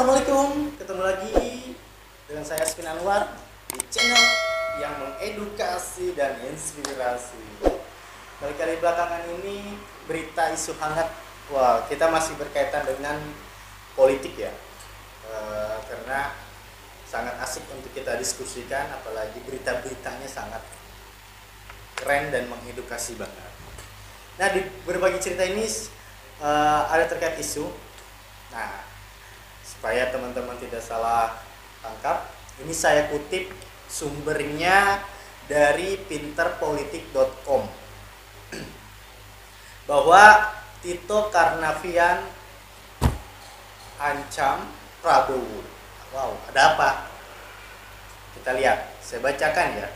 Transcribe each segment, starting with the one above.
Assalamualaikum, ketemu lagi dengan saya Spin Anwar di channel yang mengedukasi dan inspirasi. Kali-kali belakangan ini berita isu hangat, wah kita masih berkaitan dengan politik ya, karena sangat asik untuk kita diskusikan, apalagi berita-beritanya sangat keren dan mengedukasi banget. Nah, di berbagi cerita ini ada terkait isu. Nah, supaya teman-teman tidak salah tangkap, ini saya kutip sumbernya dari pinterpolitik.com bahwa Tito Karnavian ancam Prabowo. Wow, ada apa? Kita lihat, saya bacakan ya.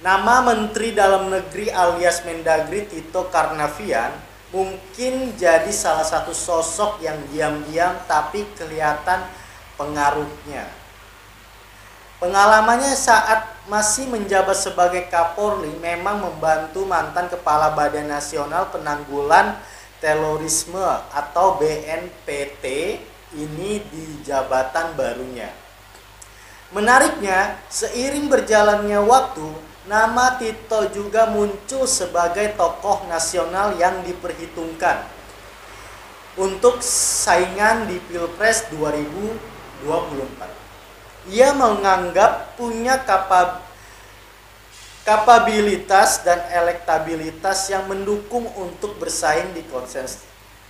Nama Menteri Dalam Negeri alias Mendagri Tito Karnavian mungkin jadi salah satu sosok yang diam-diam tapi kelihatan pengaruhnya. Pengalamannya saat masih menjabat sebagai Kapolri memang membantu mantan Kepala Badan Nasional Penanggulan Terorisme atau BNPT ini di jabatan barunya. Menariknya, seiring berjalannya waktu, nama Tito juga muncul sebagai tokoh nasional yang diperhitungkan untuk saingan di Pilpres 2024. Ia menganggap punya kapabilitas dan elektabilitas yang mendukung untuk bersaing di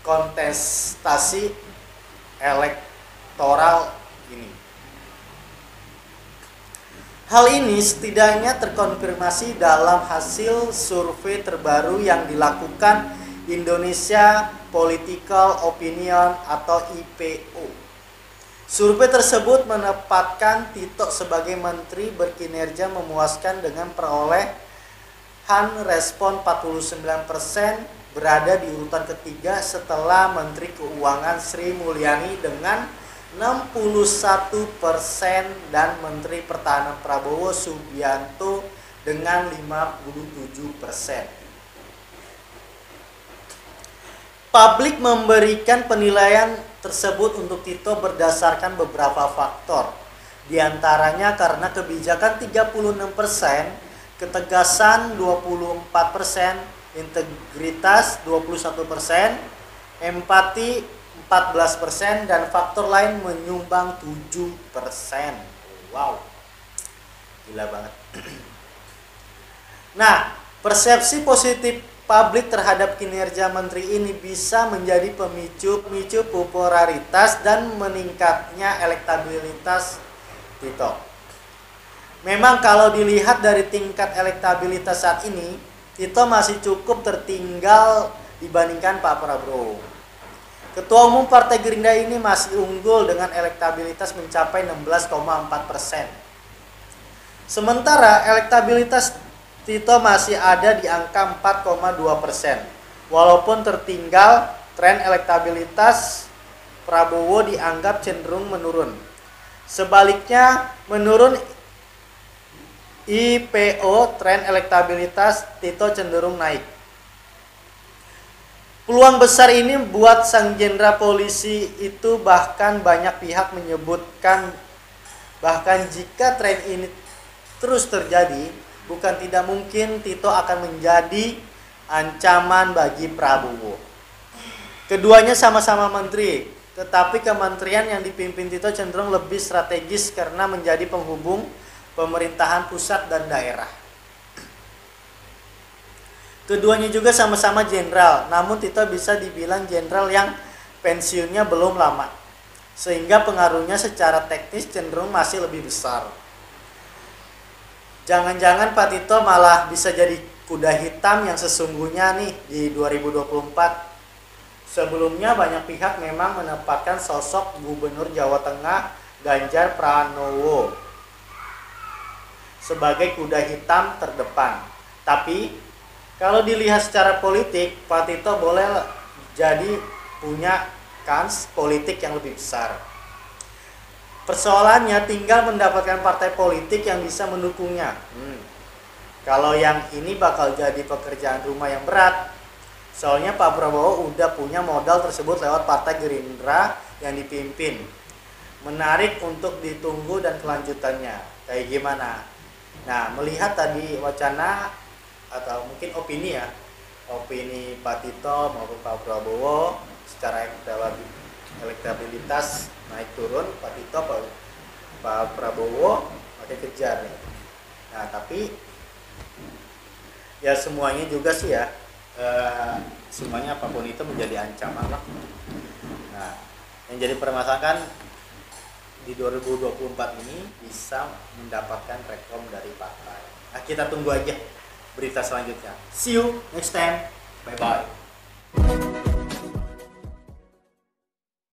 kontestasi elektoral ini. Hal ini setidaknya terkonfirmasi dalam hasil survei terbaru yang dilakukan Indonesia Political Opinion atau IPO. Survei tersebut menempatkan Tito sebagai menteri berkinerja memuaskan dengan perolehan respon 49%, berada di urutan ketiga setelah Menteri Keuangan Sri Mulyani dengan 61% dan Menteri Pertahanan Prabowo Subianto dengan 57%. Publik memberikan penilaian tersebut untuk Tito berdasarkan beberapa faktor. Di antaranya karena kebijakan 36%, ketegasan 24%, integritas 21%, empati 14% dan faktor lain menyumbang 7%. Wow, gila banget. Nah, persepsi positif publik terhadap kinerja menteri ini bisa menjadi pemicu popularitas dan meningkatnya elektabilitas Tito. Memang kalau dilihat dari tingkat elektabilitas saat ini, Tito masih cukup tertinggal dibandingkan Pak Prabowo. Ketua Umum Partai Gerindra ini masih unggul dengan elektabilitas mencapai 16,4%. Sementara elektabilitas Tito masih ada di angka 4,2%. Walaupun tertinggal, tren elektabilitas Prabowo dianggap cenderung menurun. Sebaliknya, menurun IPO, tren elektabilitas Tito cenderung naik. Peluang besar ini buat sang jenderal polisi itu, bahkan banyak pihak menyebutkan bahkan jika tren ini terus terjadi, bukan tidak mungkin Tito akan menjadi ancaman bagi Prabowo. Keduanya sama-sama menteri, tetapi kementerian yang dipimpin Tito cenderung lebih strategis karena menjadi penghubung pemerintahan pusat dan daerah. Keduanya juga sama-sama jenderal, namun Tito bisa dibilang jenderal yang pensiunnya belum lama, sehingga pengaruhnya secara teknis cenderung masih lebih besar. Jangan-jangan Pak Tito malah bisa jadi kuda hitam yang sesungguhnya nih di 2024. Sebelumnya banyak pihak memang menempatkan sosok Gubernur Jawa Tengah Ganjar Pranowo sebagai kuda hitam terdepan. Tapi kalau dilihat secara politik, Pak Tito boleh jadi punya kans politik yang lebih besar. Persoalannya tinggal mendapatkan partai politik yang bisa mendukungnya. Kalau yang ini bakal jadi pekerjaan rumah yang berat. Soalnya Pak Prabowo udah punya modal tersebut lewat Partai Gerindra yang dipimpin. Menarik untuk ditunggu dan kelanjutannya kayak gimana. Nah, melihat tadi wacana atau mungkin opini ya, opini Pak Tito maupun Pak Prabowo secara elektabilitas naik turun, Pak Tito, Pak Prabowo makin kejar nih. Nah, tapi ya semuanya juga sih ya, semuanya apapun itu menjadi ancaman lah. Nah, yang jadi permasalahan kan di 2024 ini bisa mendapatkan rekom dari partai. Nah, kita tunggu aja berita selanjutnya. See you next time. Bye bye.